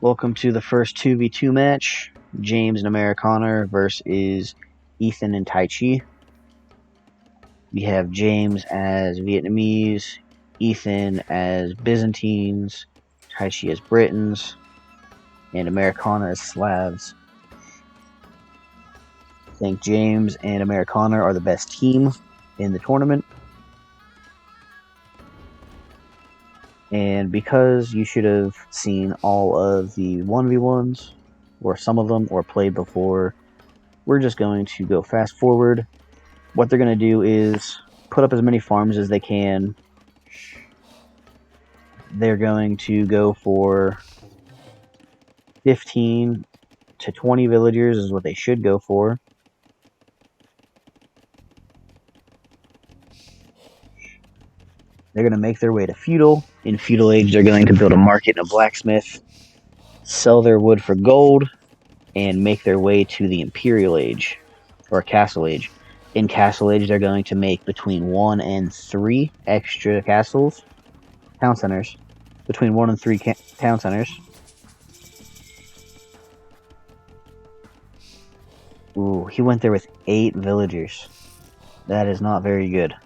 Welcome to the first 2v2 match. James and Amerikaner versus Ethan and Taichi. We have James as Vietnamese, Ethan as Byzantines, Taichi as Britons, and Amerikaner as Slavs. I think James and Amerikaner are the best team in the tournament. And because you should have seen all of the 1v1s, or some of them, or played before, we're just going to go fast forward. What they're going to do is put up as many farms as they can. They're going to go for 15 to 20 villagers is what they should go for. They're going to make their way to feudal. In feudal age, they're going to build a market and a blacksmith, sell their wood for gold, and make their way to the imperial age, or castle age. In castle age, they're going to make between 1 and 3 extra castles, town centers, between 1 and 3 town centers. Ooh, he went there with 8 villagers. That is not very good.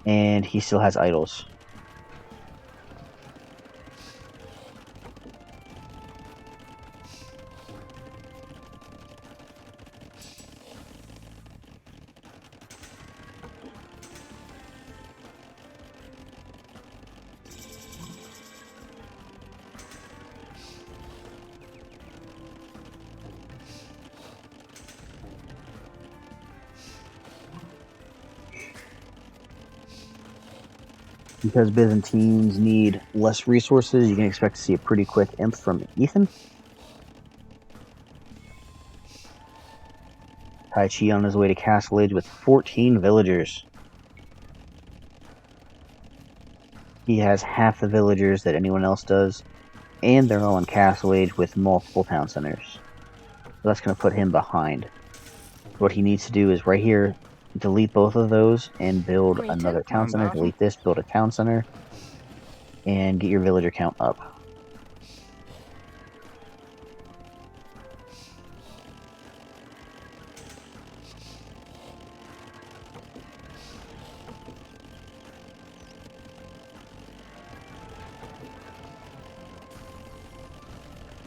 And he still has idols. Because Byzantines need less resources, you can expect to see a pretty quick imp from Ethan. Taichi on his way to Castle Age with 14 villagers. He has half the villagers that anyone else does, and they're all in Castle Age with multiple town centers. So that's going to put him behind. What he needs to do is right here, delete both of those and build another town center. Delete this, build a town center, and get your villager count up.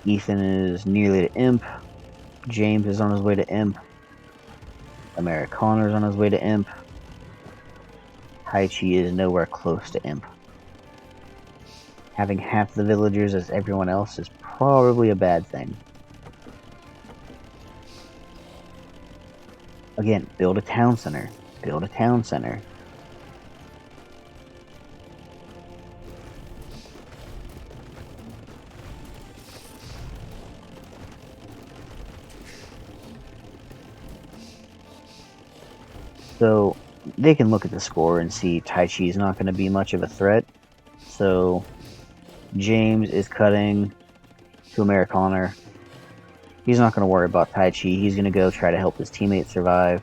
Ethan is nearly to imp. James is on his way to imp. Amerikaner is on his way to imp. Taichi is nowhere close to imp. Having half the villagers as everyone else is probably a bad thing. Again, build a town center. Build a town center. So they can look at the score and see Taichi is not going to be much of a threat. So James is cutting to Amerikaner. He's not going to worry about Taichi. He's going to go try to help his teammate survive.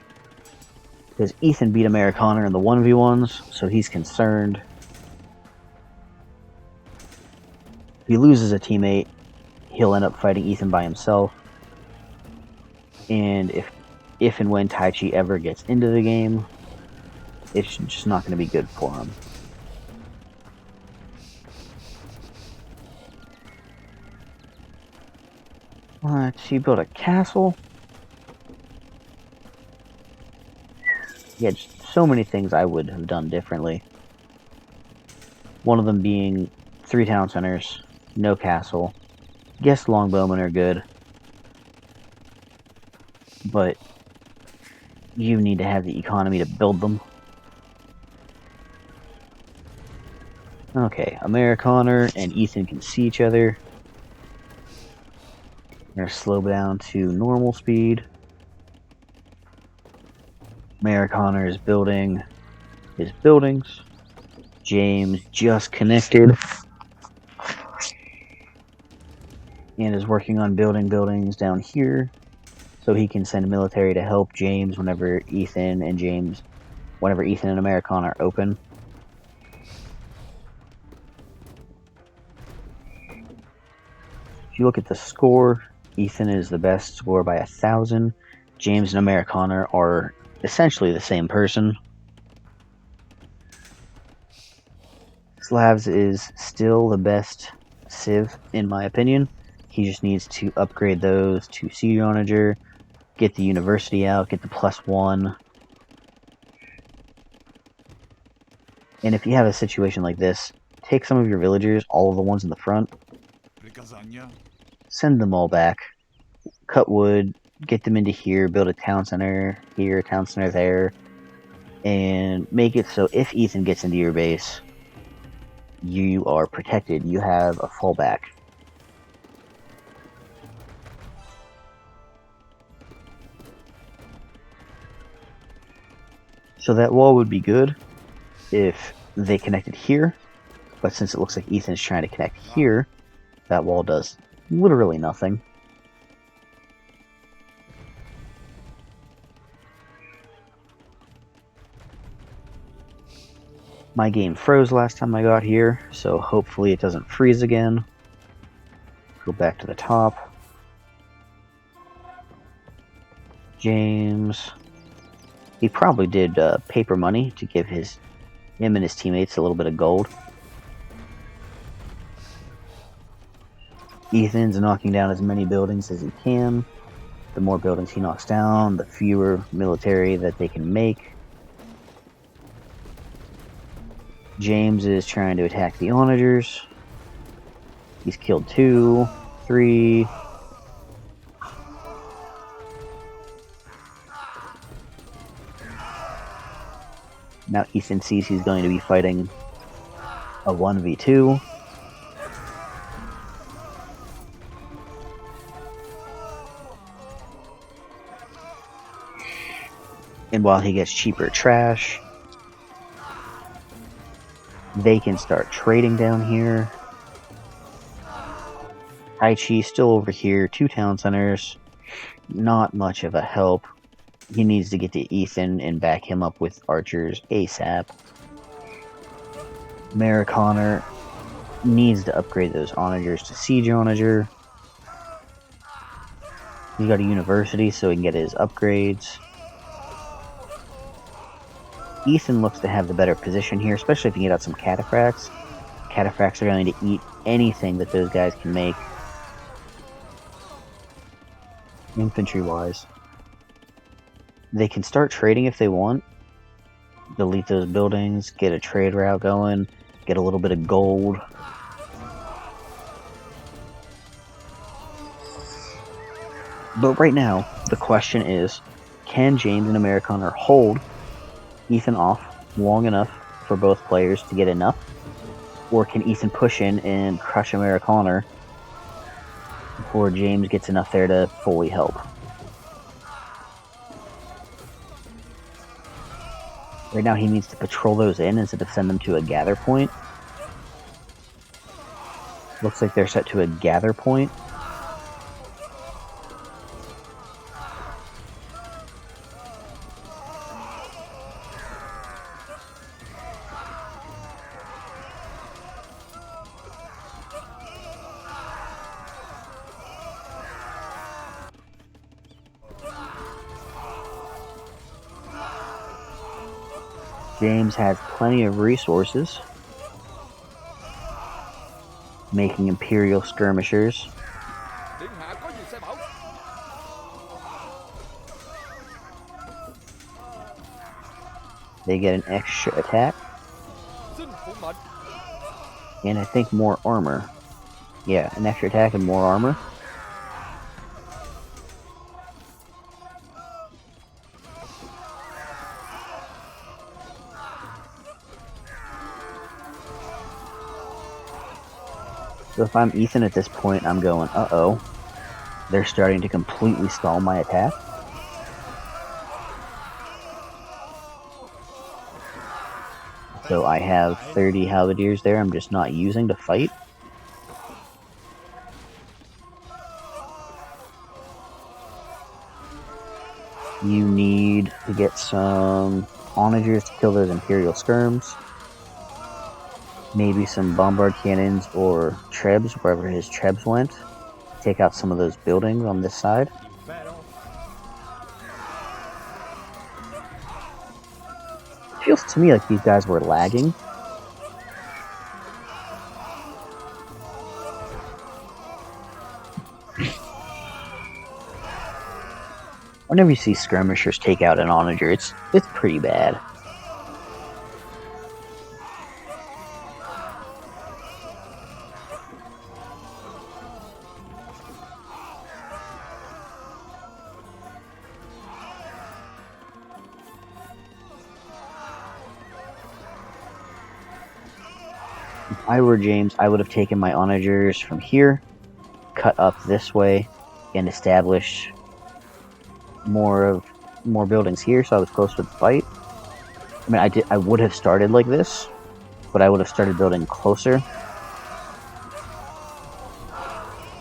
Because Ethan beat Amerikaner in the 1v1s, so he's concerned. If he loses a teammate, he'll end up fighting Ethan by himself. And if and when Taichi ever gets into the game, it's just not going to be good for him. He built a castle. He had so many things I would have done differently. One of them being 3 town centers, no castle. Guess longbowmen are good, but you need to have the economy to build them. Okay, Amerikaner and Ethan can see each other. I'm going to slow down to normal speed. Amerikaner is building his buildings. James just connected and is working on building buildings down here so he can send military to help James whenever Ethan and Amerikaner open. If you look at the score, Ethan is the best score by 1,000. James and Amerikaner are essentially the same person. Slavs is still the best Civ, in my opinion. He just needs to upgrade those to Siege Onager, get the university out, get the +1. And if you have a situation like this, take some of your villagers, all of the ones in the front, send them all back, cut wood, get them into here, build a town center here, a town center there, and make it so if Ethan gets into your base, you are protected. You have a fallback. So that wall would be good if they connected here, but since it looks like Ethan's trying to connect here, that wall does literally nothing. My game froze last time I got here, so hopefully it doesn't freeze again. Go back to the top. James. He probably did paper money to give him and his teammates a little bit of gold. Ethan's knocking down as many buildings as he can. The more buildings he knocks down, the fewer military that they can make. James is trying to attack the onagers. He's killed 2, 3. Now Ethan sees he's going to be fighting a 1v2. And while he gets cheaper trash, they can start trading down here. Taichi still over here, 2 town centers. Not much of a help. He needs to get to Ethan and back him up with archers ASAP. Amerikaner needs to upgrade those onagers to Siege Onager. He's got a university so he can get his upgrades. Ethan looks to have the better position here, especially if you get out some cataphracts. Cataphracts are going to eat anything that those guys can make. Infantry-wise. They can start trading if they want. Delete those buildings, get a trade route going, get a little bit of gold. But right now, the question is, can James and Amerikaner hold Ethan off long enough for both players to get enough? Or can Ethan push in and crush Amerikaner before James gets enough there to fully help? Right now he needs to patrol those in instead of send them to a gather point. Looks like they're set to a gather point. James has plenty of resources, making Imperial skirmishers. They get an extra attack, and I think more armor. Yeah, an extra attack and more armor. So if I'm Ethan at this point, I'm going, uh-oh. They're starting to completely stall my attack. So I have 30 halberdiers there I'm just not using to fight. You need to get some onagers to kill those Imperial skirms. Maybe some bombard cannons or trebs, wherever his trebs went. take out some of those buildings on this side. It feels to me like these guys were lagging. Whenever you see skirmishers take out an onager, it's pretty bad. If I were James, I would have taken my onagers from here, cut up this way, and established more buildings here, so I was close to the fight. I mean, I would have started like this, but I would have started building closer.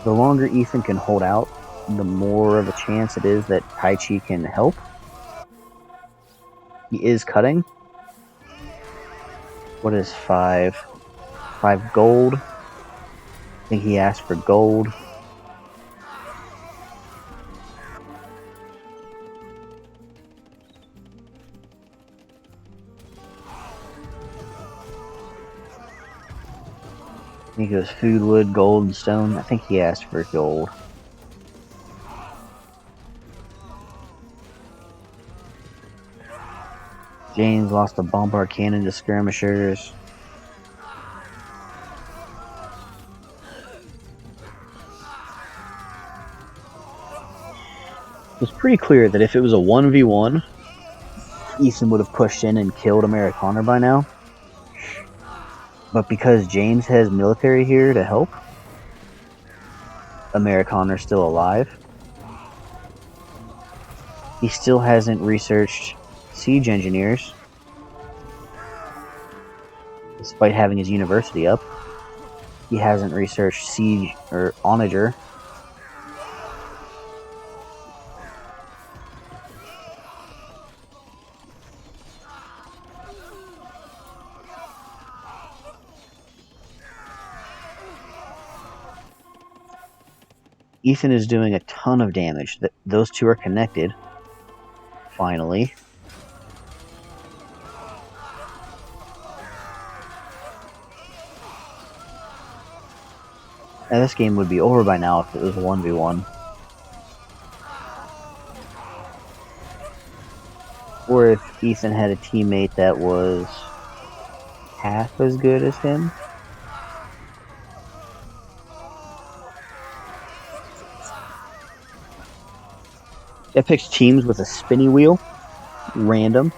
The longer Ethan can hold out, the more of a chance it is that Taichi can help. He is cutting. What is 5? 5 gold. I think he asked for gold. He goes food, wood, gold, and stone. I think he asked for gold. James lost a bombard cannon to skirmishers. It was pretty clear that if it was a 1v1, Ethan would have pushed in and killed Amerikaner by now. But because James has military here to help, Amerikaner's still alive. He still hasn't researched siege engineers, despite having his university up. He hasn't researched siege or onager. Ethan is doing a ton of damage. Those two are connected. Finally. Now this game would be over by now if it was a 1v1. Or if Ethan had a teammate that was half as good as him. I picked teams with a spinny wheel, random.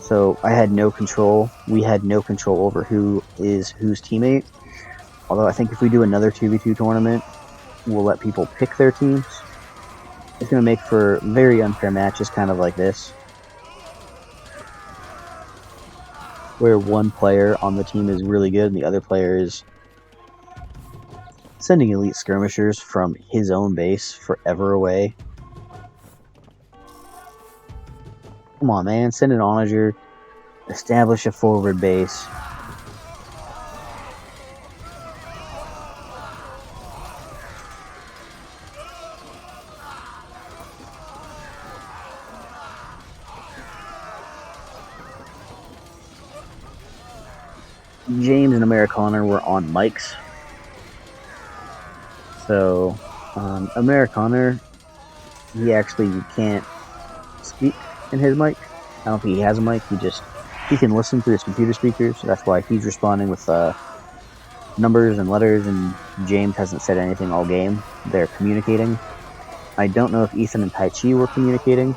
So I had no control. We had no control over who is whose teammate. Although I think if we do another 2v2 tournament, we'll let people pick their teams. It's going to make for very unfair matches, kind of like this, where one player on the team is really good and the other player is sending elite skirmishers from his own base forever away. Come on, man. Send an onager. Establish a forward base. James and Amerikaner were on mics. So, Amerikaner, he actually can't speak in his mic. I don't think he has a mic. He can listen through his computer speakers. So that's why he's responding with numbers and letters, and James hasn't said anything all game. They're communicating. I don't know if Ethan and Taichi were communicating.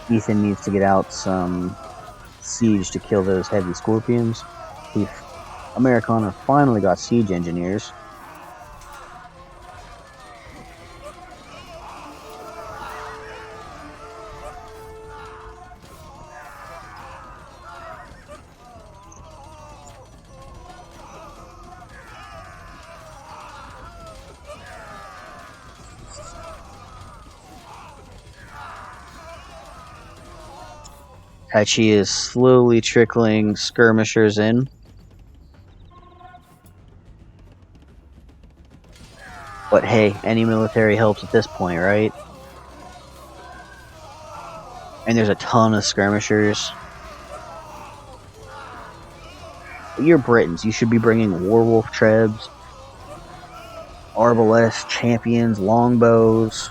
Ethan needs to get out some siege to kill those heavy scorpions. Amerikaner finally got siege engineers. Taichi is slowly trickling skirmishers in. But hey, any military helps at this point, right? And there's a ton of skirmishers. But you're Britons. You should be bringing warwolf trebs, arbalests, champions, longbows,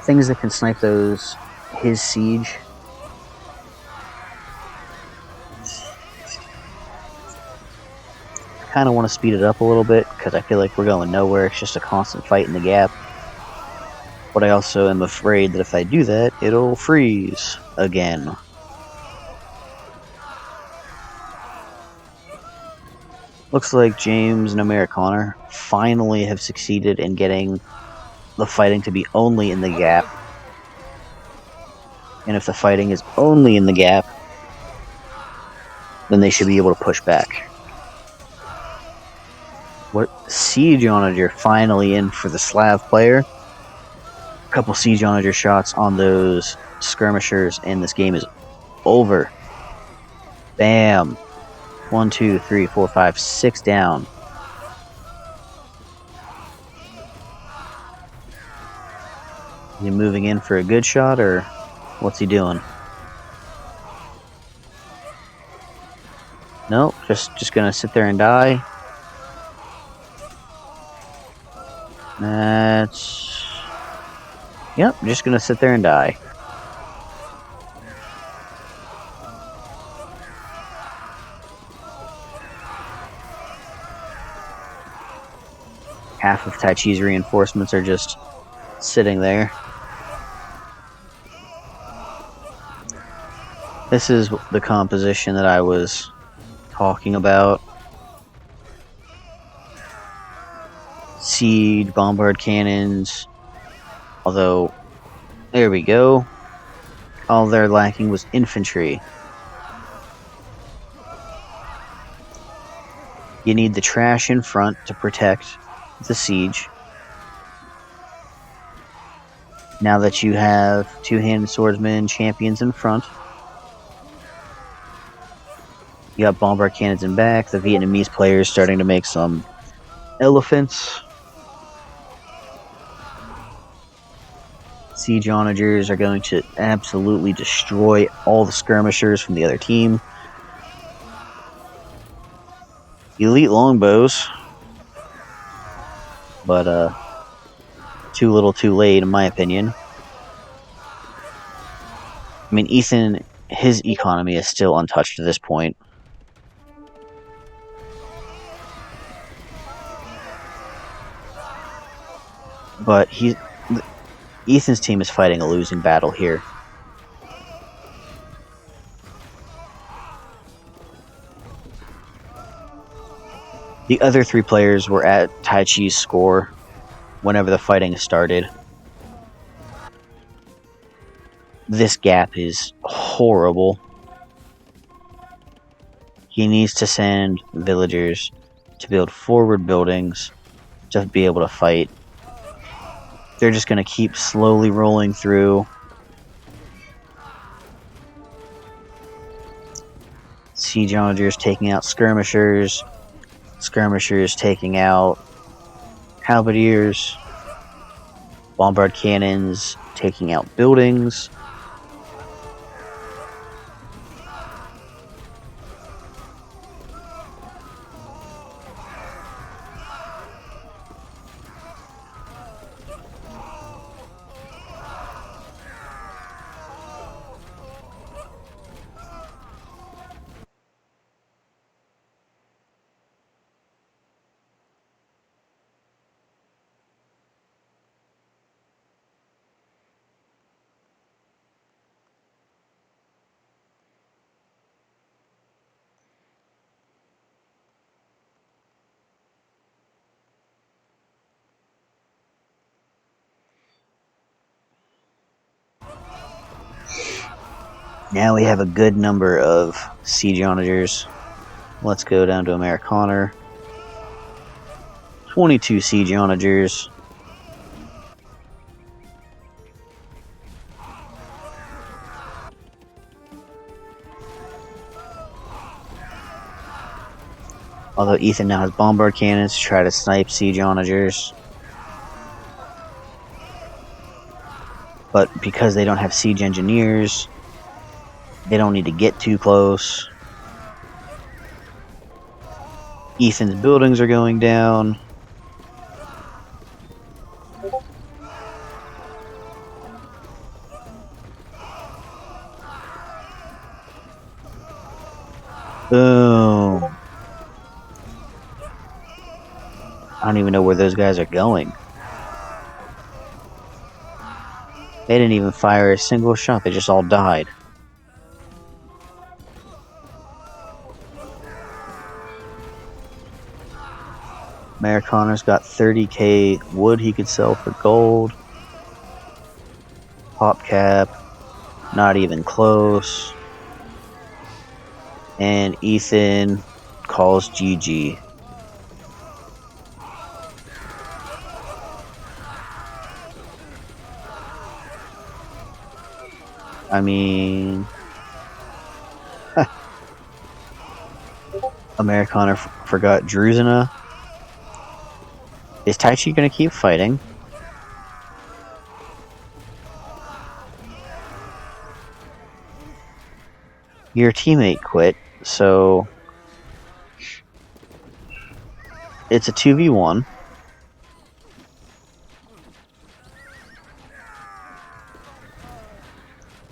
things that can snipe his siege. I kind of want to speed it up a little bit because I feel like we're going nowhere. It's just a constant fight in the gap. But I also am afraid that if I do that, it'll freeze again. Looks like James and Amerikaner finally have succeeded in getting the fighting to be only in the gap. And if the fighting is only in the gap, then they should be able to push back. What Siege Onager finally in for the Slav player. A couple Siege Onager shots on those skirmishers, and this game is over. Bam. 1, 2, 3, 4, 5, 6 down. Is he moving in for a good shot, or what's he doing? Nope, just gonna sit there and die. Yep, just gonna sit there and die. Half of Taichi's reinforcements are just sitting there. This is the composition that I was talking about. Siege, bombard cannons. Although, there we go. All they're lacking was infantry. You need the trash in front to protect the siege. Now that you have two-handed swordsmen, champions in front, you got bombard cannons in back. The Vietnamese players starting to make some elephants. Siege onagers are going to absolutely destroy all the skirmishers from the other team. Elite longbows, but too little too late in my opinion. I mean, Ethan, his economy is still untouched at this point. But Ethan's team is fighting a losing battle here. The other three players were at Taichi's score whenever the fighting started. This gap is horrible. He needs to send villagers to build forward buildings to be able to fight. They're just going to keep slowly rolling through. Siege onagers taking out skirmishers. Skirmishers taking out halberdiers. Bombard cannons taking out buildings. Now we have a good number of siege onagers. Let's go down to Amerikaner. 22 siege onagers. Although Ethan now has bombard cannons to try to snipe siege onagers. But because they don't have siege engineers, they don't need to get too close. Ethan's buildings are going down. Boom. I don't even know where those guys are going. They didn't even fire a single shot. They just all died. Amerikaner's got 30k wood he could sell for gold. Pop cap. Not even close. And Ethan calls GG. I mean... Amerikaner forgot Druzina. Is Taichi gonna keep fighting? Your teammate quit, so... It's a 2v1.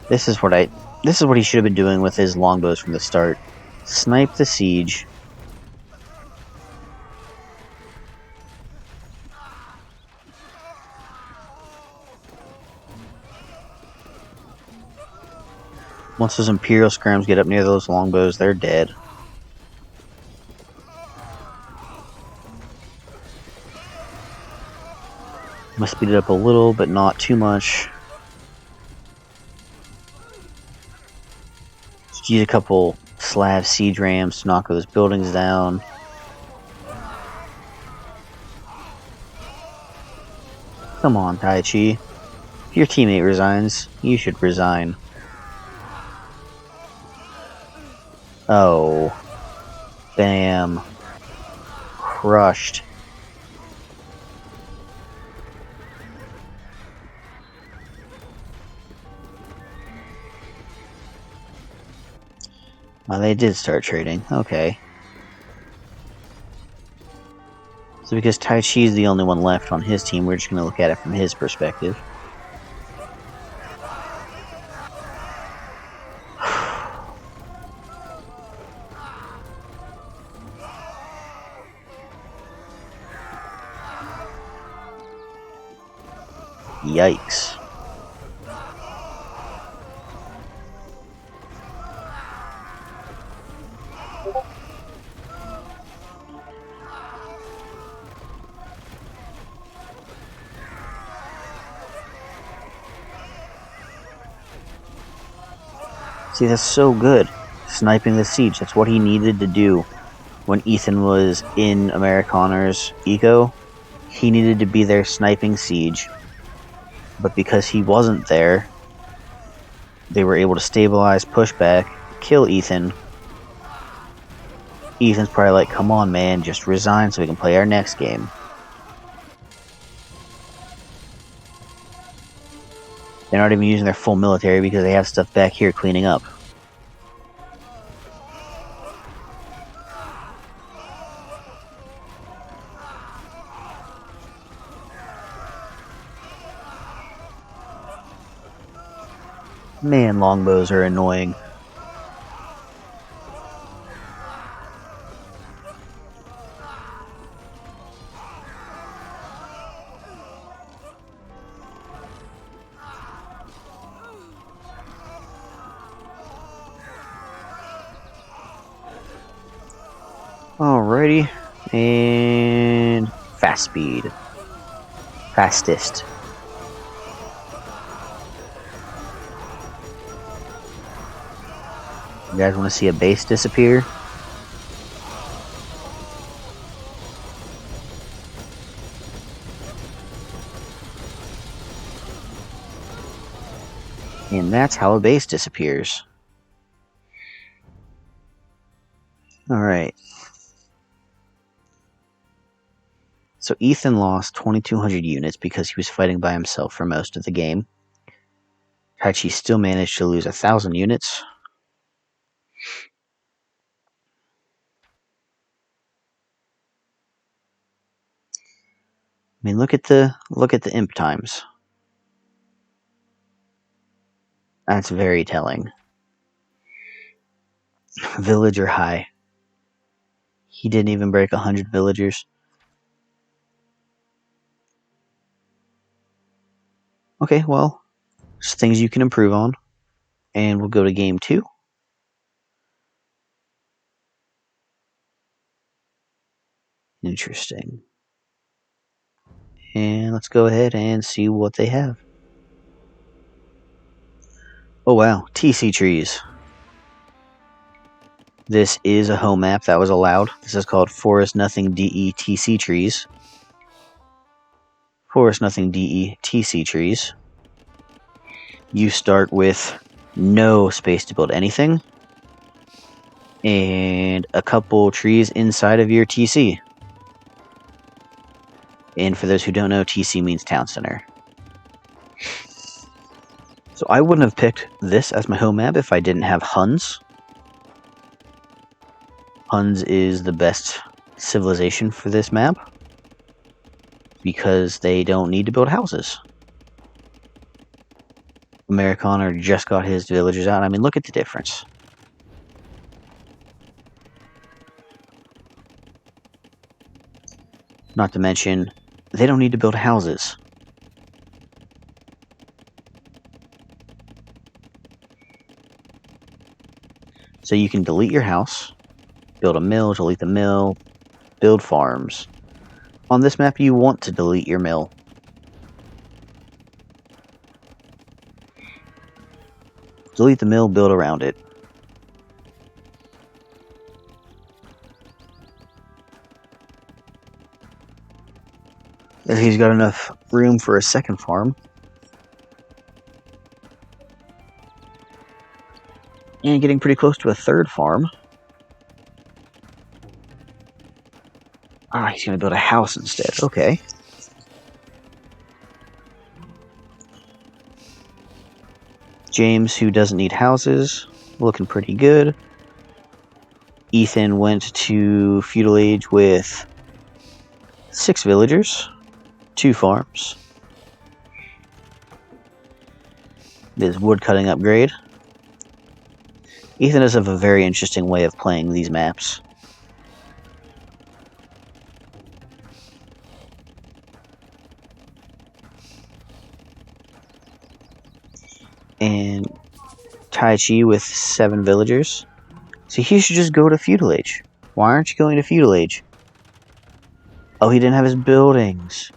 This is what he should have been doing with his longbows from the start. Snipe the siege. Once those Imperial Scrims get up near those longbows, they're dead. Must speed it up a little, but not too much. Just use a couple Slav siege rams to knock those buildings down. Come on, Taichi. If your teammate resigns, you should resign. Oh. Bam. Crushed. Well, they did start trading. Okay. So because Taichi is the only one left on his team, we're just going to look at it from his perspective. Yikes. See, that's so good. Sniping the siege. That's what he needed to do when Ethan was in Amerikaner's eco. He needed to be there sniping siege. But because he wasn't there, they were able to stabilize, push back, kill Ethan. Ethan's probably like, come on, man, just resign so we can play our next game. They're not even using their full military because they have stuff back here cleaning up. Man, longbows are annoying. Alrighty, and fast speed. Fastest. You guys want to see a base disappear? And that's how a base disappears. Alright. So Ethan lost 2,200 units because he was fighting by himself for most of the game. Taichi still managed to lose 1,000 units. I mean, look at the imp times. That's very telling. Villager high. He didn't even break 100 villagers. Okay, well, there's things you can improve on. And we'll go to game 2. Interesting. And let's go ahead and see what they have. Oh wow, TC trees. This is a home map that was allowed. This is called Forest Nothing DE TC trees. Forest Nothing DE TC trees. You start with no space to build anything. And a couple trees inside of your TC. And for those who don't know, TC means town center. So I wouldn't have picked this as my home map if I didn't have Huns. Huns is the best civilization for this map because they don't need to build houses. Amerikaner just got his villagers out. I mean, look at the difference. Not to mention, they don't need to build houses. So you can delete your house, build a mill, delete the mill, build farms. On this map, you want to delete your mill. Delete the mill, build around it. There he's got enough room for a second farm. And getting pretty close to a third farm. Ah, he's going to build a house instead. Okay. James, who doesn't need houses, looking pretty good. Ethan went to feudal age with 6 villagers, 2 farms. His woodcutting upgrade. Ethan does have a very interesting way of playing these maps. And Taichi with 7 villagers. So he should just go to feudal age. Why aren't you going to feudal age? Oh, he didn't have his buildings.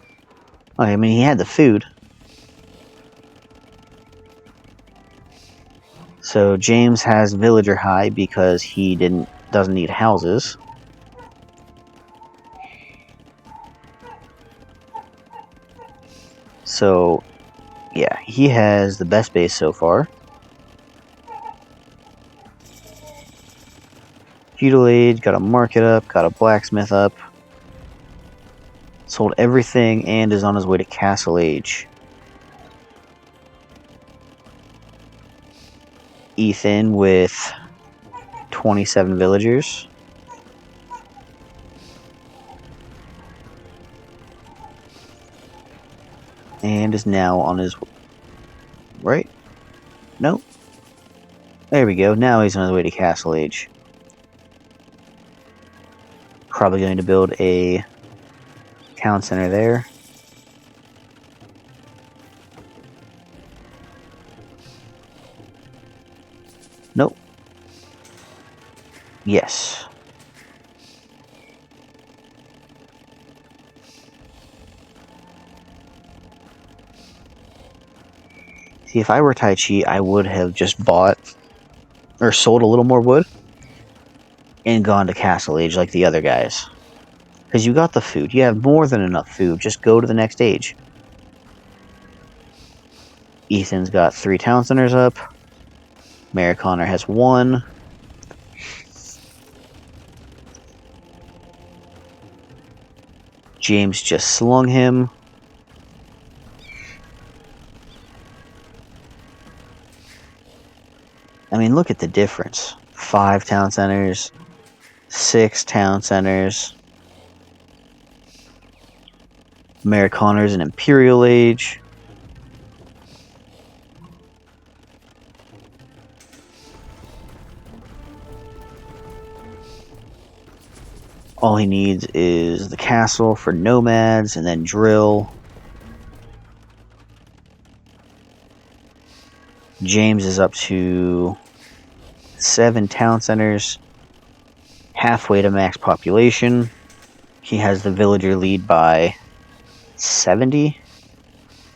Okay, I mean, he had the food. So James has villager high because he doesn't need houses. So, yeah, he has the best base so far. Feudal age, got a market up, got a blacksmith up. Sold everything and is on his way to castle age. Ethan with 27 villagers. And is now on his... Right? Nope. There we go. Now he's on his way to castle age. Probably going to build a town center there. Nope. Yes. See, if I were Taichi, I would have just bought or sold a little more wood and gone to castle age like the other guys. Because you got the food. You have more than enough food. Just go to the next age. Ethan's got 3 town centers up. Amerikaner has 1. James just slung him. I mean, look at the difference. 5 town centers, 6 town centers. Amerikaner is an Imperial Age. All he needs is the castle for nomads and then drill. James is up to 7 town centers, halfway to max population. He has the villager lead by 70,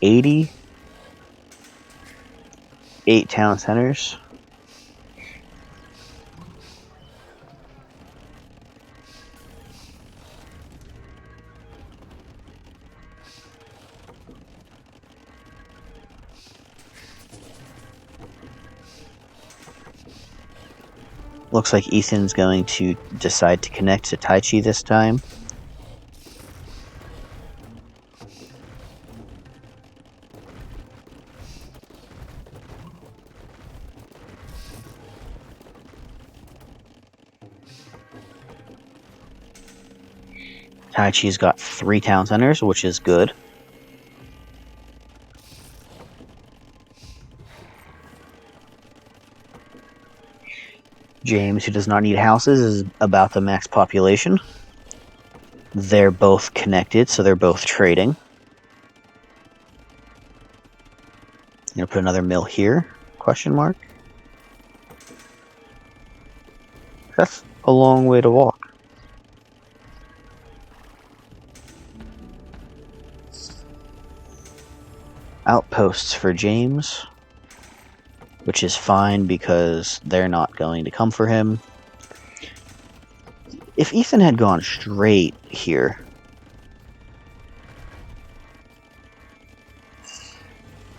80, 8 town centers. Looks like Ethan's going to decide to connect to Taichi this time. Taichi's got 3 town centers, which is good. James, who does not need houses, is about the max population. They're both connected, so they're both trading. I'm gonna put another mill here, question mark. That's a long way to walk. Outposts for James, which is fine because they're not going to come for him. If Ethan had gone straight here,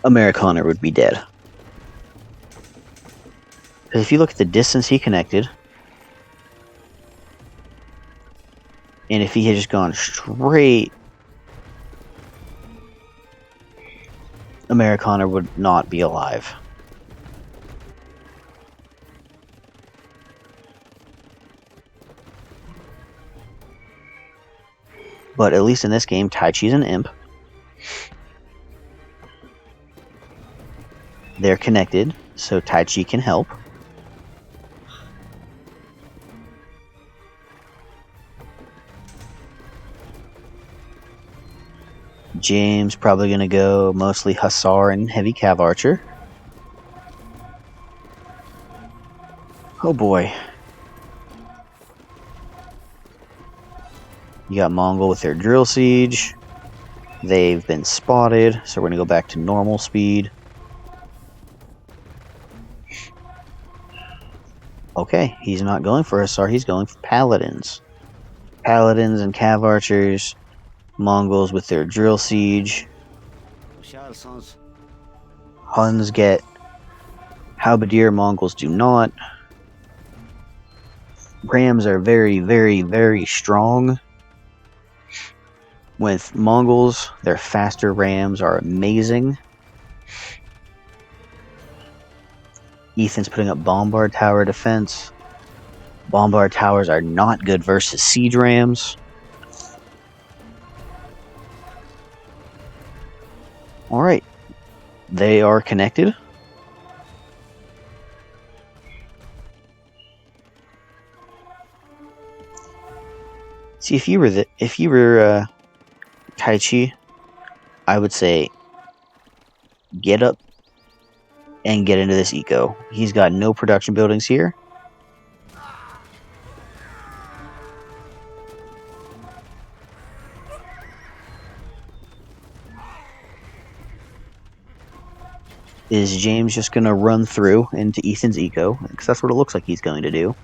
Amerikaner would be dead. Because if you look at the distance he connected, and if he had just gone straight, Amerikaner would not be alive. But at least in this game, Taichi's an imp. They're connected, so Taichi can help. James probably going to go mostly Hussar and Heavy Cav Archer. Oh boy. You got Mongol with their drill siege. They've been spotted, so we're going to go back to normal speed. Okay, he's not going for Hussar, he's going for Paladins. Paladins and Cav Archers. Mongols with their drill siege. Huns get Halberdier, Mongols do not. Rams are very, very, very strong. With Mongols, their faster rams are amazing. Ethan's putting up Bombard Tower defense. Bombard Towers are not good versus siege rams. Alright, they are connected. See, if you were Taichi, I would say get up and get into this eco. He's got no production buildings here. Is James just going to run through into Ethan's eco? Because that's what it looks like he's going to do.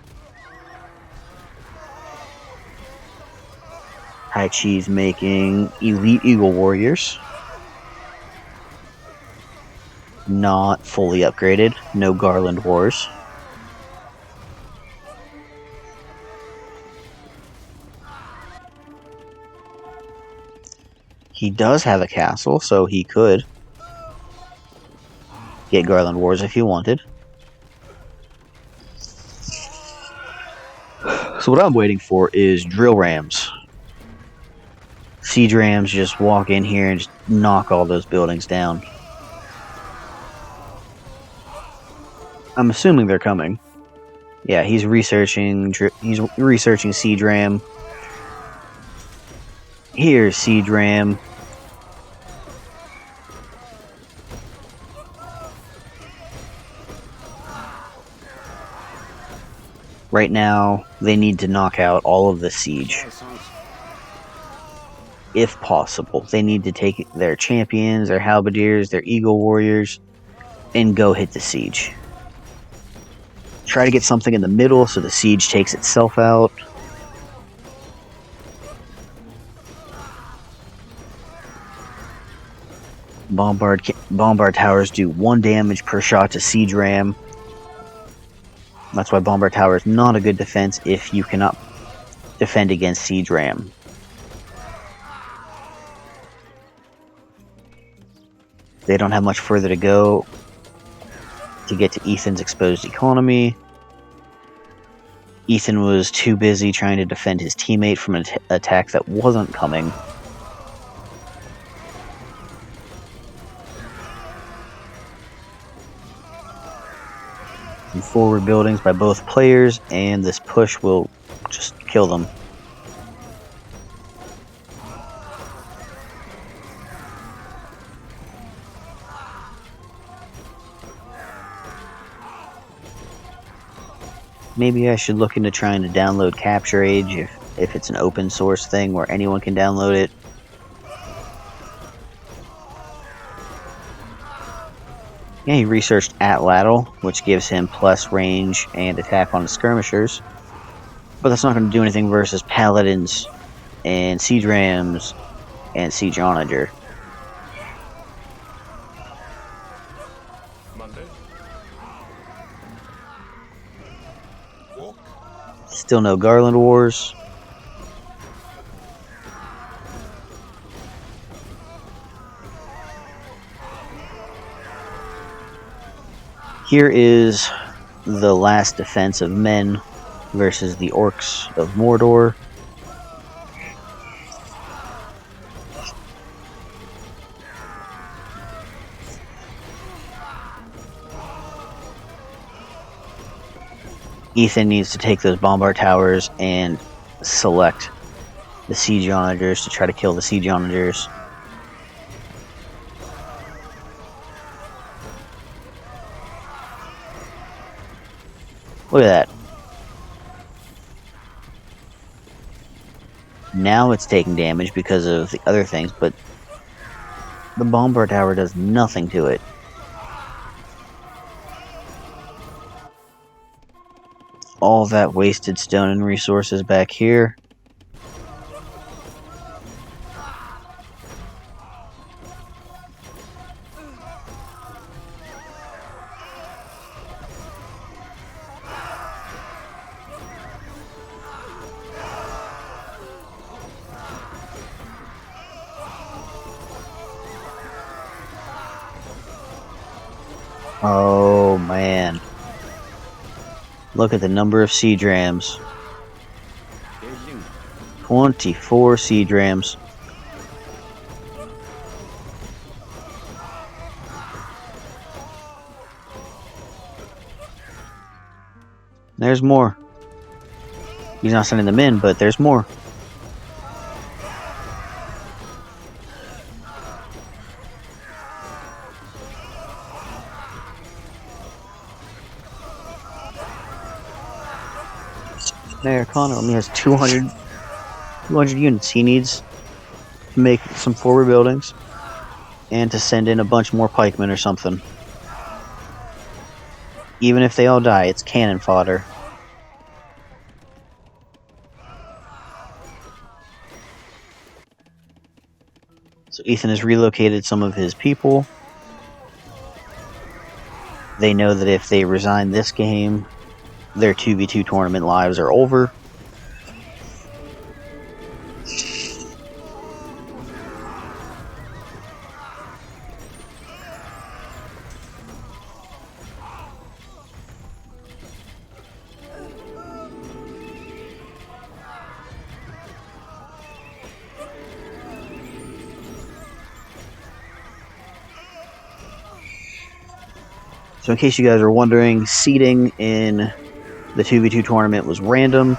Taichi's making elite Eagle Warriors. Not fully upgraded. No Garland Wars. He does have a castle, so he could get Garland Wars if he wanted. So what I'm waiting for is drill rams. Siege rams just walk in here and just knock all those buildings down. I'm assuming they're coming. Yeah, he's researching siege ram. Here's siege ram. Right now, they need to knock out all of the siege. If possible. They need to take their champions, their halberdiers, their eagle warriors, and go hit the siege. Try to get something in the middle so the siege takes itself out. Bombard towers do 1 damage per shot to siege ram. That's why bombard tower is not a good defense if you cannot defend against siege ram. They don't have much further to go to get to Ethan's exposed economy. Ethan was too busy trying to defend his teammate from an attack that wasn't coming. Some forward buildings by both players, and this push will just kill them. Maybe I should look into trying to download Capture Age if it's an open source thing where anyone can download it. Yeah, he researched Atlatl, which gives him plus range and attack on the skirmishers. But that's not going to do anything versus paladins and siege rams and siege onager. Still no Garland Wars. Here is the last defense of men versus the orcs of Mordor. Ethan needs to take those bombard towers and select the siege onagers to try to kill the siege onagers. Look at that. Now it's taking damage because of the other things, but the bombard tower does nothing to it. All that wasted stone and resources back here. Oh man. Look at the number of siege rams. 24 siege rams. There's more. He's not sending them in, but there's more. Amerikaner only has 200 units. He needs to make some forward buildings and to send in a bunch more pikemen or something. Even if they all die, it's cannon fodder. So Ethan has relocated some of his people. They know that if they resign this game, their 2v2 tournament lives are over. So in case you guys are wondering, seeding in the 2v2 tournament was random.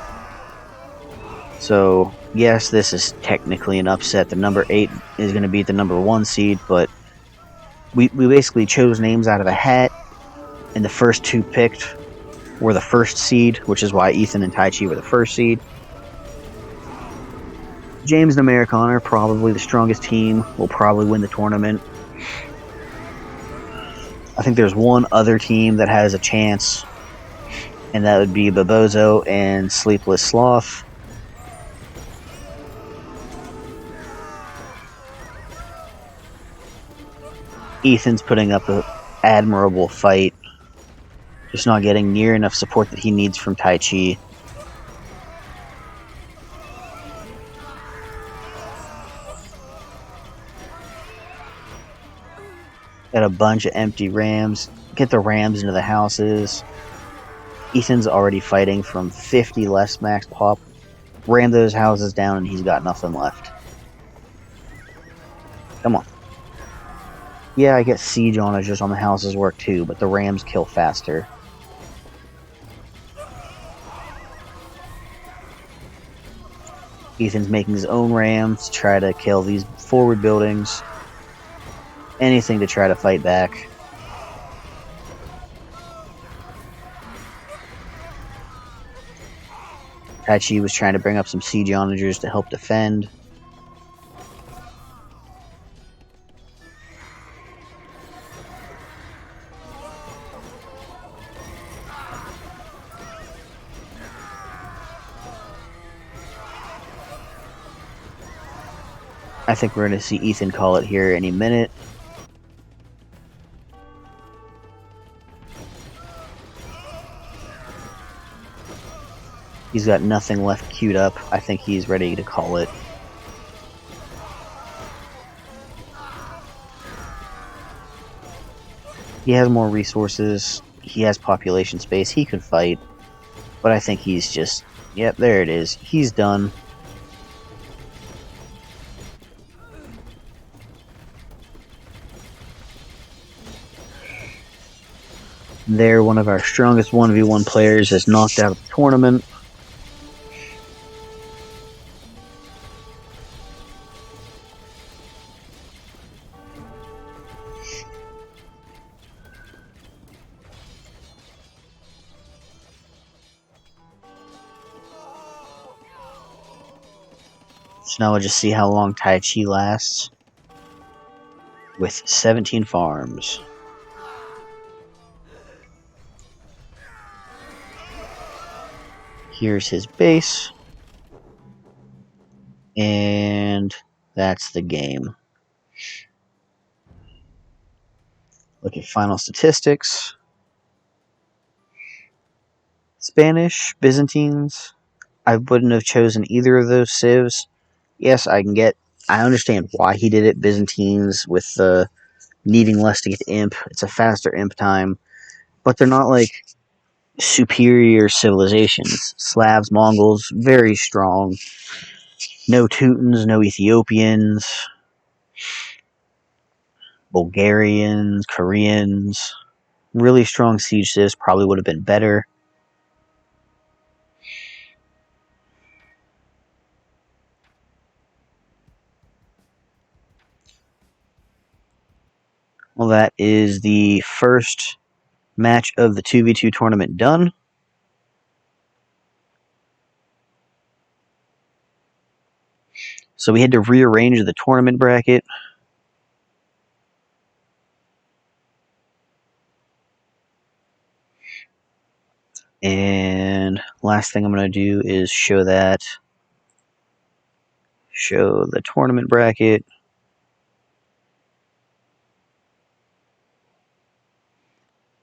So yes, this is technically an upset. The number 8 is going to beat the number 1 seed, but we basically chose names out of a hat, and the first 2 picked were the first seed, which is why Ethan and Taichi were the first seed. James and Amerikaner, probably the strongest team, will probably win the tournament. I think there's one other team that has a chance, and that would be Bobozo and Sleepless Sloth. Ethan's putting up an admirable fight, just not getting near enough support that he needs from Taichi. Got a bunch of empty rams. Get the rams into the houses. Ethan's already fighting from 50 less max pop. Ram those houses down and he's got nothing left. Come on. Yeah, I get siege on it just on the houses work too, but the rams kill faster. Ethan's making his own rams to try to kill these forward buildings. Anything to try to fight back. Taichi was trying to bring up some siege onagers to help defend. I think we're going to see Ethan call it here any minute. He's got nothing left queued up. I think he's ready to call it. He has more resources. He has population space. He could fight. But I think he's just... Yep, there it is. He's done. There, one of our strongest 1v1 players is knocked out of the tournament. So now we'll just see how long Taichi lasts. With 17 farms. Here's his base. And that's the game. Look at final statistics. Spanish, Byzantines. I wouldn't have chosen either of those civs. Yes, I understand why he did it. Byzantines with the needing less to get imp. It's a faster imp time. But they're not like superior civilizations. Slavs, Mongols, very strong. No Teutons, no Ethiopians. Bulgarians, Koreans. Really strong siege civs probably would have been better. Well, that is the first match of the 2v2 tournament done. So we had to rearrange the tournament bracket. And last thing I'm going to do is show the tournament bracket.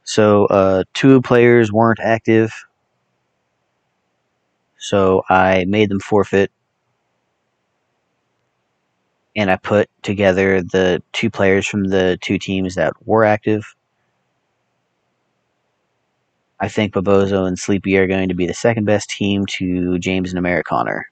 So 2 players weren't active. So I made them forfeit. And I put together the 2 players from the 2 teams that were active. I think Bobozo and Sleepy are going to be the second best team to James and Amerikaner.